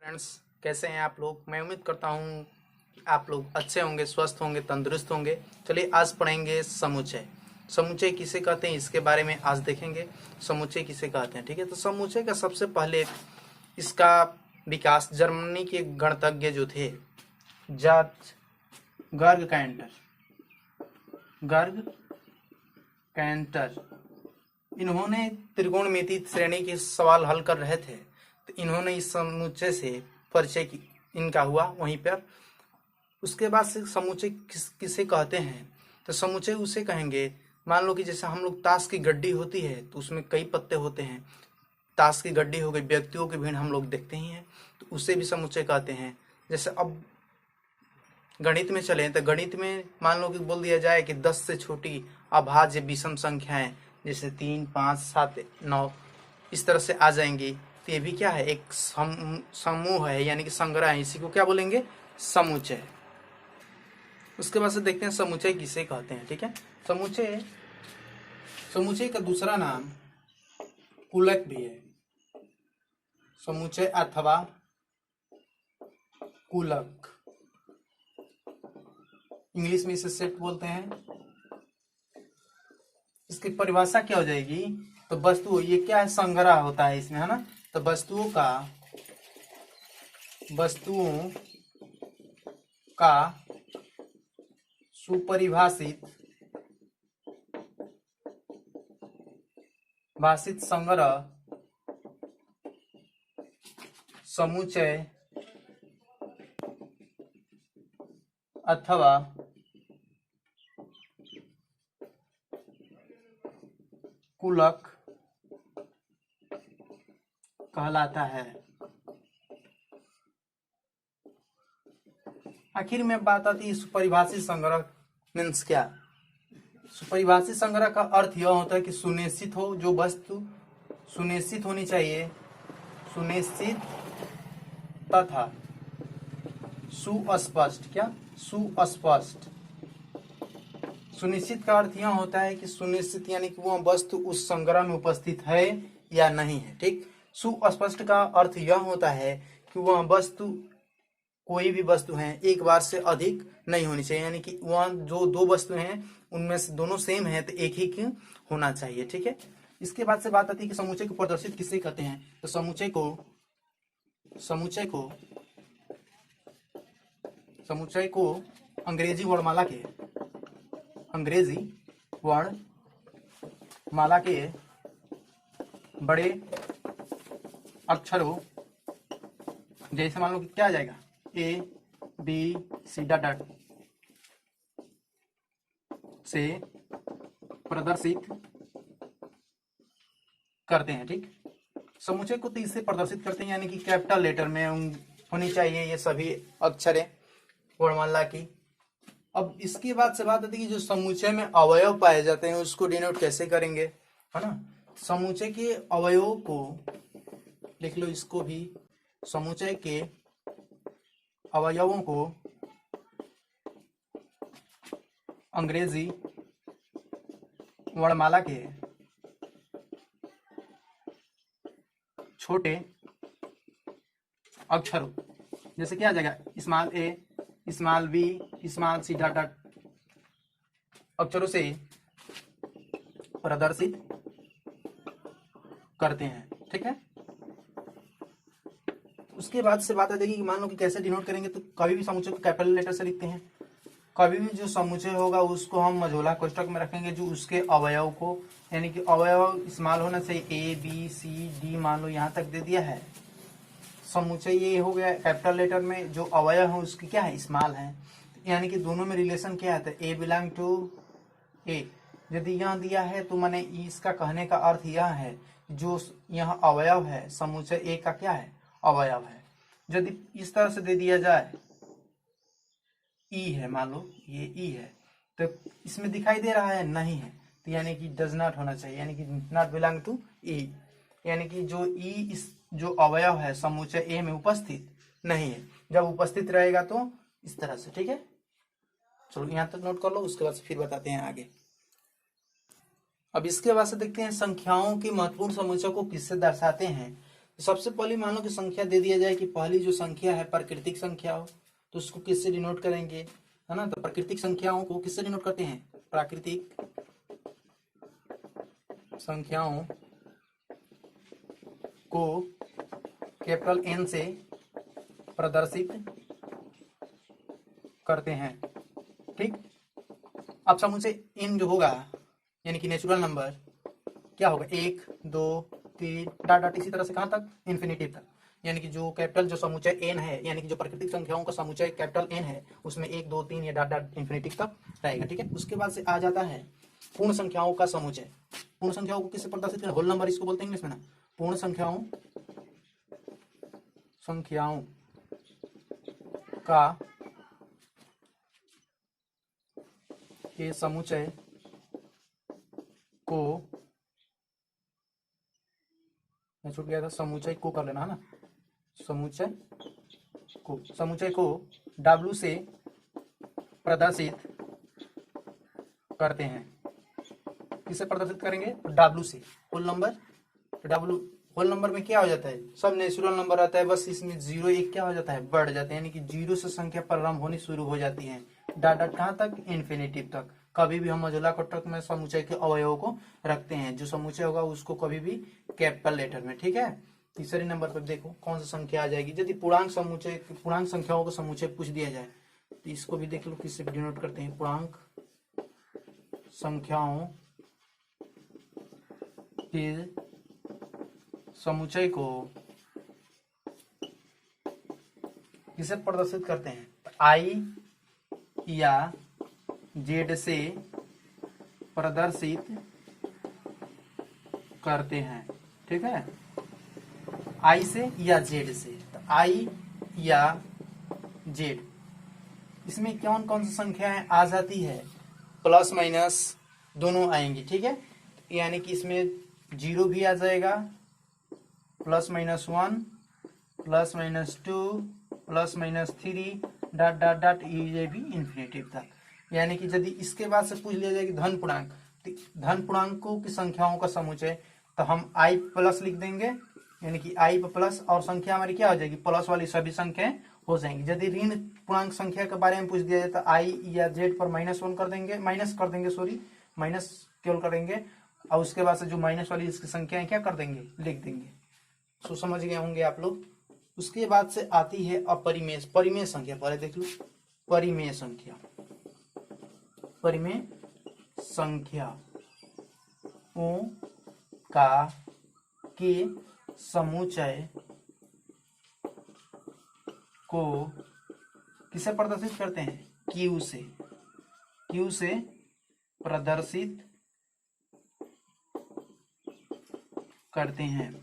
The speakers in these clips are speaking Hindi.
फ्रेंड्स, कैसे हैं आप लोग। मैं उम्मीद करता हूं कि आप लोग अच्छे होंगे, स्वस्थ होंगे, तंदुरुस्त होंगे। चलिए आज पढ़ेंगे समुच्चय। समुच्चय किसे कहते हैं इसके बारे में आज देखेंगे। समुच्चय किसे कहते हैं, ठीक है। तो समुच्चय का सबसे पहले इसका विकास जर्मनी के गणितज्ञ जो थे जॉर्ज गर्ग कैंटर, इन्होंने त्रिकोणमिति श्रेणी के सवाल हल कर रहे थे, तो इन्होंने इस समुच्चय से परिचय इनका हुआ वहीं पर। उसके बाद से समुच्चय किसे कहते हैं, तो समुच्चय उसे कहेंगे, मान लो कि जैसे हम लोग ताश की गड्डी होती है तो उसमें कई पत्ते होते हैं। ताश की गड्डी हो गई, व्यक्तियों की भीड़ हम लोग देखते ही हैं, तो उसे भी समुच्चय कहते हैं। जैसे अब गणित में चले तो गणित में मान लो कि बोल दिया जाए कि 10 से छोटी अभाज्य विषम संख्याएं जैसे 3, 5, 7, 9 इस तरह से आ जाएंगी, तो ये भी क्या है, एक समूह है, यानी कि संग्रह है। इसी को क्या बोलेंगे, समुच्चय। उसके बाद से देखते हैं समुच्चय किसे कहते हैं, ठीक है। समुच्चय का दूसरा नाम कुलक भी है। समुच्चय अथवा कुलक, इंग्लिश में इसे सेट बोलते हैं। इसकी परिभाषा क्या हो जाएगी, तो वस्तु, ये क्या है, संग्रह होता है इसमें, है ना। तो वस्तुओं का सुपरिभाषित संग्रह समुच्चय अथवा कुलक कहलाता है। आखिर में बात आती है सुपरिभाषित संग्रह मीन्स क्या। सुपरिभाषित संग्रह का अर्थ यह होता है कि सुनिश्चित हो, जो वस्तु सुनिश्चित होनी चाहिए, सुनिश्चित तथा सुस्पष्ट। क्या, सुस्पष्ट। सुनिश्चित का अर्थ यह होता है कि सुनिश्चित यानी कि वह वस्तु उस संग्रह में उपस्थित है या नहीं है, ठीक। सुस्पष्ट का अर्थ यह होता है कि वह वस्तु, कोई भी वस्तु है, एक बार से अधिक नहीं होनी चाहिए, यानी कि वह जो दो वस्तु हैं उनमें से दोनों सेम है तो एक ही होना चाहिए, ठीक है। इसके बाद से बात आती है कि समुच्चय को प्रदर्शित किससे कहते हैं, तो समुच्चय को अंग्रेजी वर्णमाला के बड़े अक्षरों, जैसे मान लो कि क्या आ जाएगा, ABCD से प्रदर्शित करते हैं, ठीक। समुच्चय को 30 से प्रदर्शित करते हैं, यानी कि कैपिटल लेटर में होनी चाहिए ये सभी अक्षरें वर्णमाला की। अब इसके बाद से बात आती है कि जो समुच्चय में अवयव पाए जाते हैं उसको डिनोट कैसे करेंगे, है ना। समुच्चय के अवयवों को लिख लो, इसको भी। समुच्चय के अवयवों को अंग्रेजी वर्णमाला के छोटे अक्षरों, जैसे क्या आ जाएगा, small a, small b, small c अक्षरों से प्रदर्शित करते हैं, ठीक है। उसके बाद से बात आ जाएगी कि मान लो कि कैसे डिनोट करेंगे, तो कभी भी समुच्चय को कैपिटल लेटर से लिखते हैं। कभी भी जो समुच्चय होगा उसको हम मझोला कोष्ठक में रखेंगे, जो उसके अवयव को, यानी कि अवयव स्मॉल होना चाहिए, ABCD मान लो यहाँ तक दे दिया है। समुच्चय ये हो गया कैपिटल लेटर में, जो अवयव है उसकी क्या है, स्मॉल है, यानी कि दोनों में रिलेशन क्या है, A बिलोंग टू A। यदि यहाँ दिया है तो माने इसका कहने का अर्थ यह है, जो यहाँ अवयव है समुच्चय A का क्या है, अवयव है। यदि इस तरह से दे दिया जाए, E है, मान लो ये E है, तो इसमें दिखाई दे रहा है नहीं है, तो यानी कि डज नॉट होना चाहिए, यानी कि नॉट बिलोंग टू E, यानी कि जो E इस जो अवयव है समुच्चय A में उपस्थित नहीं है। जब उपस्थित रहेगा तो इस तरह से, ठीक है। चलो यहाँ तक नोट कर लो, उसके बाद फिर बताते हैं आगे। अब इसके बाद से देखते हैं संख्याओं की महत्वपूर्ण समुच्चय को किससे दर्शाते हैं। सबसे पहले मान लो कि संख्या दे दिया जाए कि पहली जो संख्या है प्राकृतिक संख्या हो, तो उसको किससे डिनोट करेंगे, है ना। तो प्राकृतिक संख्याओं को किससे डिनोट करते हैं, प्राकृतिक संख्याओं को कैपिटल एन से प्रदर्शित करते हैं, ठीक। अब समुच्चय एन जो होगा यानी कि नेचुरल नंबर क्या होगा, 1 2 3 डॉट डॉट इसी तरह से कहां तक, इन्फिनिटी तक। यानी कि जो कैपिटल जो समुच्चय एन है, यानी कि जो प्राकृतिक संख्याओं का समुच्चय कैपिटल एन है, उसमें 1 2 3 या डॉट डॉट इन्फिनिटी तक रहेगा, ठीक है। उसके बाद से आ जाता है पूर्ण संख्याओं का समुच्चय। पूर्ण संख्याओं को किससे प्रदर्शित करें, होल नंबर इसको बोलते हैं इंग्लिश में ना। पूर्ण संख्याओं का के समुच्चय को, मैं छूट गया था, समुच्चय को कर लेना है ना, समुच्चय को W से प्रदर्शित करते हैं। किससे प्रदर्शित करेंगे, W से। Whole number, W whole number में क्या हो जाता है, सब नेचुरल नंबर आता है, बस इसमें 0 1 क्या हो जाता है, बढ़ जाता है, यानी कि 0 से संख्या प्रारंभ होनी शुरू हो जाती है, डॉट डॉट कहां तक, इन्फिनिटी तक। कभी भी हम मझोला कोष्ठक में समुच्चय के अवयवों को रखते हैं, जो समुच्चय होगा उसको कभी भी कैपिटल लेटर में, ठीक है। तीसरे नंबर पर देखो कौन सा संख्या आ जाएगी, यदि पूर्णांक संख्याओं का समुच्चय पूछ दिया जाए तो इसको भी देख लो किससे डिनोट करते हैं, पूर्णांक संख्याओं के समुच्चय को किसे प्रदर्शित करते हैं, आई या जेड से प्रदर्शित करते हैं, ठीक है। आई से या जेड से, तो आई या जेड, इसमें कौन कौन सी संख्याएं आ जाती है, प्लस माइनस दोनों आएंगी, ठीक है। यानी कि इसमें 0 भी आ जाएगा, +-1 +-2 +-3 डॉट डॉट डॉट, ये भी इन्फिनिटी तक। यानी कि यदि इसके बाद से पूछ लिया जाए कि धन पूर्णांक, धन पूर्णांकों की संख्याओं का समुच्चय, तो हम आई प्लस लिख देंगे, यानी कि आई प्लस, और संख्या हमारी क्या हो जाएगी, प्लस वाली सभी संख्याएं हो जाएंगी। यदि ऋण पूर्णांक संख्या के बारे में पूछ दिया जाए तो आई या जेड पर -1 कर देंगे, माइनस केवल करेंगे, और उसके बाद से जो माइनस वाली इसकी संख्याएं क्या कर देंगे, लिख देंगे। सो समझ गए होंगे आप लोग। उसके बाद से आती है अपरिमेय, परिमेय संख्या, पहले देख लो परिमेय संख्या। परिमेय संख्याओं का के समुच्चय को किसे प्रदर्शित करते हैं, Q से प्रदर्शित करते हैं।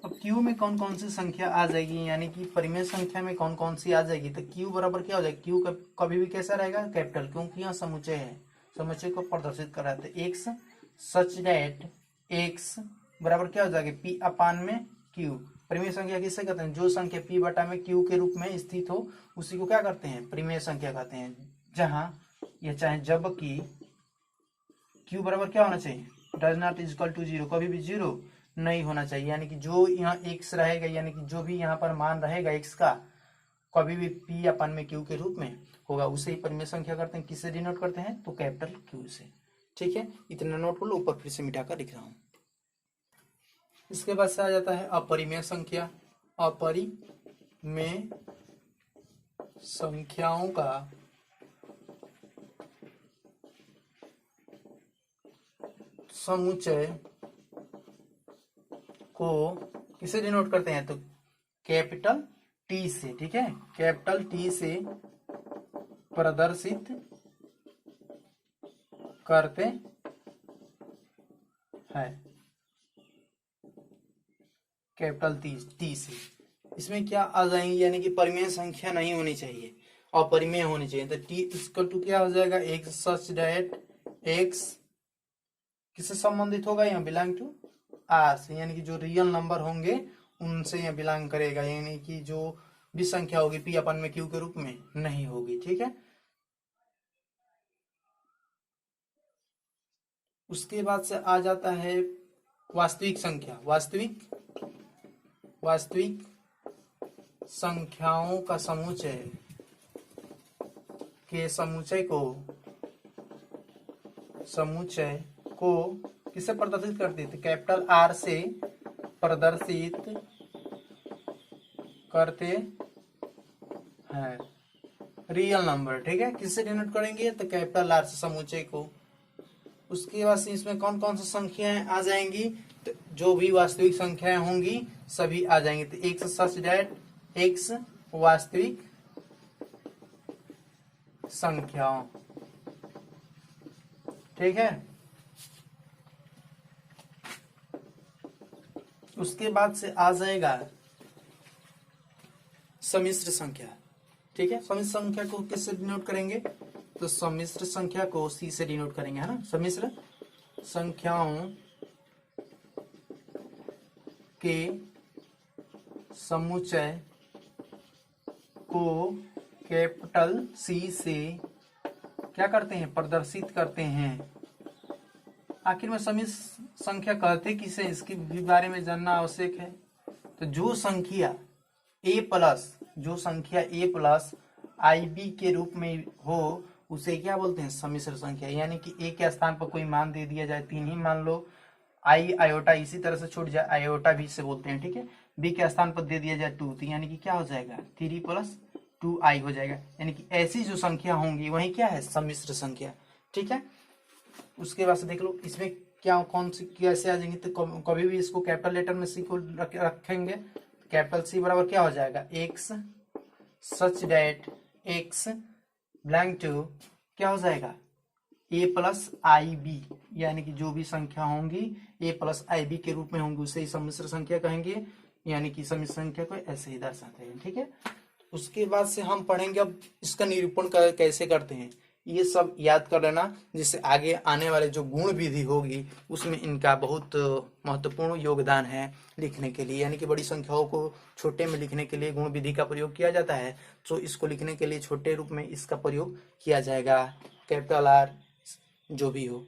अब Q में कौन कौन सी संख्या आ जाएगी, यानी कि परिमेय संख्या में कौन कौन सी आ जाएगी, तो Q बराबर क्या हो जाएगा, Q कभी भी कैसा रहेगा, कैपिटल, क्योंकि यहाँ समुच्चय है, समुच्चय को प्रदर्शित कर रहा है। एक्स सच दैट एक्स बराबर क्या हो जाएगा, P अपान में Q। परिमेय संख्या किससे कहते हैं, जो संख्या P बटा में Q के रूप में स्थित हो उसी को क्या करते हैं, परिमेय संख्या कहते हैं। जहां या चाहे जबकि Q बराबर क्या होना चाहिए, डज नॉट इक्वल टू 0, कभी भी 0 नहीं होना चाहिए। यानी कि जो यहाँ x रहेगा, यानी कि जो भी यहाँ पर मान रहेगा x का, कभी भी P अपन में Q के रूप में होगा, उसे ही परिमेय संख्या करते हैं। किससे डिनोट करते हैं, तो कैपिटल Q से, ठीक है। इतना नोट कर लो, ऊपर फिर से मिटा कर लिख रहा हूं। इसके बाद से आ जाता है अपरिमेय संख्या। अपरिमेय संख्याओं का समुच्चय को किसे डिनोट करते हैं, तो कैपिटल T से, ठीक है, कैपिटल T से प्रदर्शित करते हैं, कैपिटल T से। इसमें क्या आ जाएंगे, यानी कि परिमेय संख्या नहीं होनी चाहिए, अपरिमेय होनी चाहिए। तो T इक्वल टू क्या हो जाएगा, एक्स सच दैट एक्स किससे संबंधित होगा, यहाँ बिलोंग टू आर से, यानी कि जो रियल नंबर होंगे उनसे यहाँ बिलोंग करेगा, यानी कि जो भी संख्या होगी P अपन में Q के रूप में नहीं होगी, ठीक है। उसके बाद से आ जाता है वास्तविक संख्या। वास्तविक वास्तविक संख्याओं का समुच्चय के समुच्चय को किससे प्रदर्शित करते थे? कैपिटल आर से प्रदर्शित करते हैं रियल नंबर। ठीक है, किससे डिनोट करेंगे? तो कैपिटल आर से समुच्चय को। उसके बाद से इसमें कौन कौन सी संख्याएं आ जाएंगी? तो जो भी वास्तविक संख्याएं होंगी सभी आ जाएंगे। तो एक्स सच दैट एक्स वास्तविक संख्याओं। ठीक है, उसके बाद से आ जाएगा सम्मिश्र संख्या। ठीक है, सम्मिश्र संख्या को किससे डिनोट करेंगे? तो सम्मिश्र संख्या को सी से डिनोट करेंगे, है ना। सम्मिश्र संख्याओं के समुच्चय को कैपिटल सी से क्या करते हैं? प्रदर्शित करते हैं। आखिर में सम्मिश्र संख्या कहते किसे, इसके भी बारे में जानना आवश्यक है। तो जो संख्या ए प्लस आई बी के रूप में हो उसे क्या बोलते हैं? सम्मिश्र संख्या। यानी कि ए के स्थान पर कोई मान दे दिया जाए, 3 ही मान लो, आई आयोटा इसी तरह से छूट जाए, आयोटा भी से बोलते हैं। ठीक है, बी के स्थान पर दे दिया जाए 2, तो यानी कि क्या हो जाएगा? 3 + 2i हो जाएगा। यानी कि ऐसी जो संख्या होंगी वही क्या है? सम्मिश्र संख्या। ठीक है, उसके बाद से देख लो इसमें क्या कौन सी कैसे आ जाएंगे। तो कभी भी इसको कैपिटल लेटर में सी को रखेंगे। कैपिटल सी बराबर क्या हो जाएगा? X such that x blank to क्या हो जाएगा? A plus i b. यानी कि जो भी संख्या होंगी ए प्लस आई बी के रूप में होंगी उसे ही सम्मिश्र संख्या कहेंगे। यानी कि सम्मिश्र संख्या को ऐसे ही दर्शाते हैं। ठीक है, उसके बाद से हम पढ़ेंगे अब इसका निरूपण कैसे करते हैं। ये सब याद कर लेना, जिससे आगे आने वाले जो गुण विधि होगी उसमें इनका बहुत महत्वपूर्ण योगदान है लिखने के लिए। यानी कि बड़ी संख्याओं को छोटे में लिखने के लिए गुण विधि का प्रयोग किया जाता है, तो इसको लिखने के लिए छोटे रूप में इसका प्रयोग किया जाएगा, कैपिटल आर जो भी हो।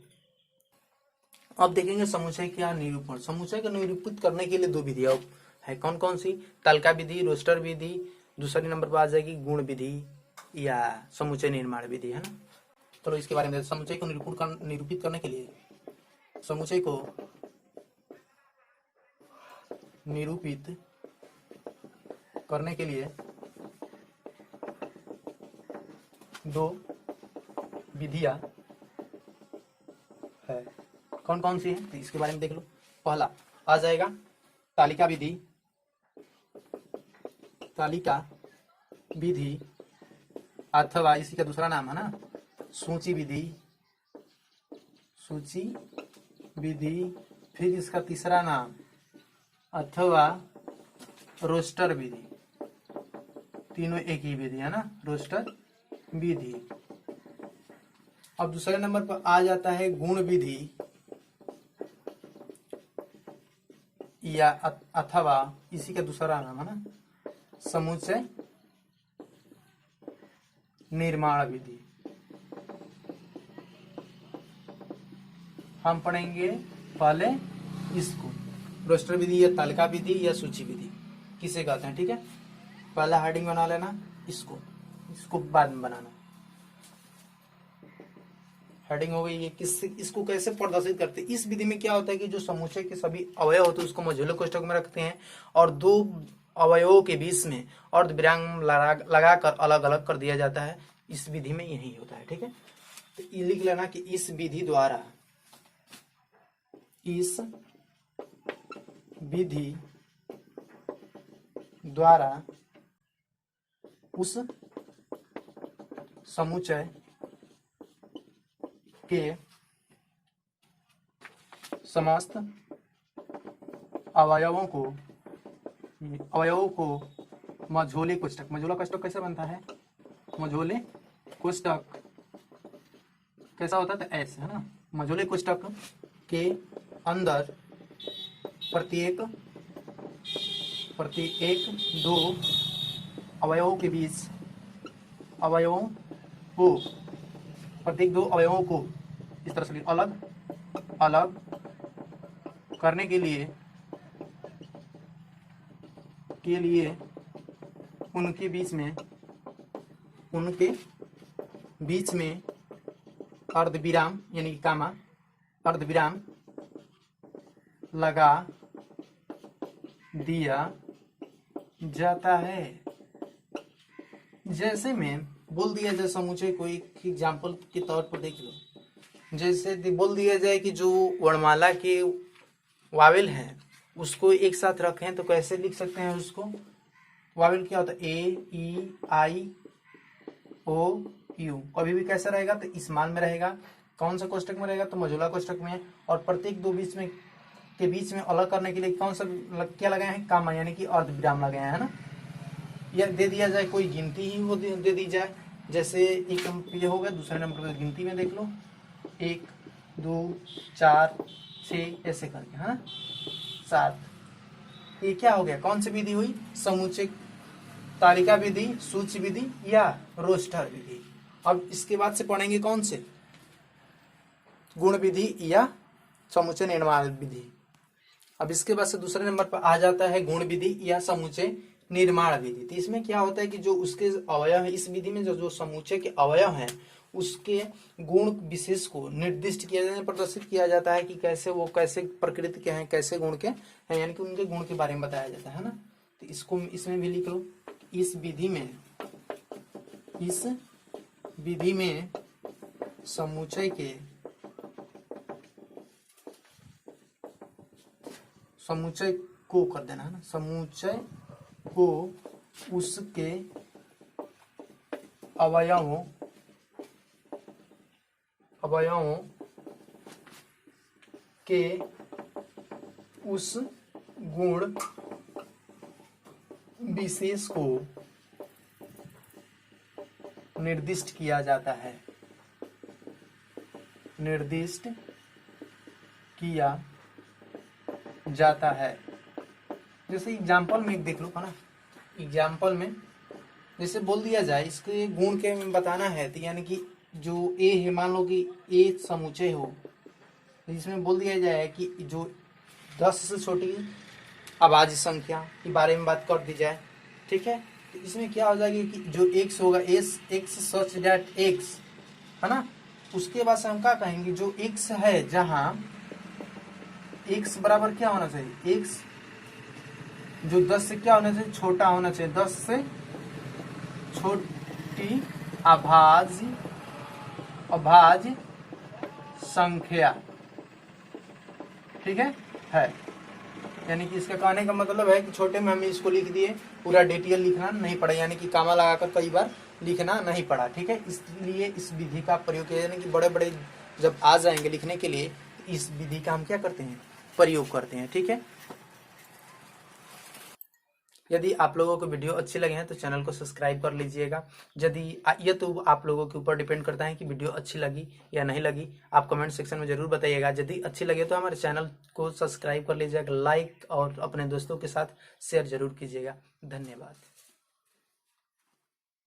अब देखेंगे समुच्चय का निरूपण। समुच्चय को निरूपित करने के लिए 2 विधियां है। कौन कौन सी? तालिका विधि, रोस्टर विधि। दूसरे नंबर पर आ जाएगी गुण विधि या समुच्चय निर्माण विधि, है ना। चलो इसके बारे में, समुच्चय को निरूपित करने के लिए, समुच्चय को निरूपित करने के लिए 2 विधियां है। कौन कौन सी है? तो इसके बारे में देख लो। पहला आ जाएगा तालिका विधि। तालिका विधि अथवा इसी का दूसरा नाम है ना सूची विधि। सूची विधि, फिर इसका तीसरा नाम अथवा रोस्टर विधि। तीनों एक ही विधि है ना, रोस्टर विधि। अब दूसरे नंबर पर आ जाता है गुण विधि या अथवा इसी का दूसरा नाम है ना समुच्चय निर्माण विधि। हम पढ़ेंगे पहले इसको, रोस्टर विधि या तालिका विधि या सूची विधि किसे कहते हैं। ठीक है, पहला हेडिंग बना लेना, इसको बाद में बनाना। हेडिंग हो गई ये इसको कैसे प्रदर्शित करते हैं। इस विधि में क्या होता है कि जो समुच्चय के सभी अवयव होते हैं उसको मझोले कोष्ठक में रखते हैं और 2 अवयवों के बीच में अर्धविराम लगाकर अलग अलग कर दिया जाता है। इस विधि में यही होता है। ठीक है, तो ये लिख लेना कि इस विधि द्वारा उस समुच्चय के समस्त अवयवों को मझोले कोष्ठक, मझोला कोष्ठक कैसे बनता है? मझोले कोष्ठक कैसा होता है? तो ऐसे, है ना। मझोले कोष्ठक के अंदर प्रत्येक 2 अवयवों के बीच प्रत्येक 2 अवयवों को इस तरह से अलग अलग करने के लिए के लिए उनके बीच में अर्धविराम यानी कि कामा अर्धविराम लगा दिया जाता है। जैसे में बोल दिया जाए समूचे कोई एग्जाम्पल के तौर पर देख लो, जैसे बोल दिया जाए कि जो वर्णमाला के वावेल हैं उसको एक साथ रखें तो कैसे लिख सकते हैं उसको। वावेल क्या होता है, ए ई आई ओ यू, कभी भी कैसा रहेगा तो स्मॉल में रहेगा। कौन सा कोष्टक में रहेगा तो मझोला कोष्टक में। और प्रत्येक दो के बीच में अलग करने के लिए कौन सा क्या लगाए हैं, कामा यानी कि अर्धविराम लगाए हैं ना। या दे दिया जाए कोई गिनती ही वो दे दी जाए, जैसे एक नंबर ये हो गया, दूसरे नंबर पर गिनती में देख लो 1 2 4 6 ऐसे करके, है ना 7। ये क्या हो गया, कौन सी विधि हुई, समुच्चय तालिका विधि, सूची विधि या रोस्टर विधि। अब इसके बाद से पढ़ेंगे कौन से, गुण विधि या समुच्चय निर्माण विधि। अब इसके बाद से दूसरे नंबर पर आ जाता है गुण विधि या समुच्चय निर्माण विधि। तो इसमें क्या होता है कि जो उसके अवयव है, इस विधि में जो समुच्चय के अवयव हैं उसके गुण विशेष को निर्दिष्ट किया जाता है, प्रदर्शित किया जाता है कि कैसे वो कैसे प्रकृति के हैं, कैसे गुण के हैं, यानी कि उनके गुण के बारे में बताया जाता है ना। तो इसको इसमें भी लिख लो। इस विधि में समुच्चय को कर देना है ना, समुच्चय को उसके अवयवों के उस गुण विशेष को निर्दिष्ट किया जाता है, निर्दिष्ट किया जाता है। जैसे एग्जाम्पल में एक देख लो है ना, एग्जाम्पल में जैसे बोल दिया जाए इसके गुण के बताना है, तो यानी कि जो ए है, मान लो कि ए समुच्चय हो, इसमें बोल दिया जाए कि जो 10 से छोटी आवाज संख्या के बारे में बात कर दी जाए, ठीक है। तो इसमें क्या हो जाएगी कि जो x होगा x सच दैट x है ना, उसके बाद से हम क्या कहेंगे, जो x है जहां x बराबर क्या होना चाहिए, x जो 10 से क्या होना चाहिए, छोटा होना चाहिए, 10 से छोटी अभाज्य संख्या, ठीक है। यानी कि इसका कहने का मतलब है कि छोटे में हमें इसको लिख दिए, पूरा डिटेल लिखना नहीं पड़ा, यानी कि कामा लगाकर कई बार लिखना नहीं पड़ा, ठीक है। इसलिए इस विधि का प्रयोग किया, यानी कि बड़े बड़े जब आ जाएंगे लिखने के लिए, इस विधि का हम क्या करते हैं, प्रयोग करते हैं, ठीक है। यदि आप लोगों को वीडियो अच्छी लगे हैं तो चैनल को सब्सक्राइब कर लीजिएगा। यदि ये तो आप लोगों के ऊपर डिपेंड करता है कि वीडियो अच्छी लगी या नहीं लगी, आप कमेंट सेक्शन में जरूर बताइएगा। यदि अच्छी लगे तो हमारे चैनल को सब्सक्राइब कर लीजिएगा, लाइक और अपने दोस्तों के साथ शेयर जरूर कीजिएगा। धन्यवाद।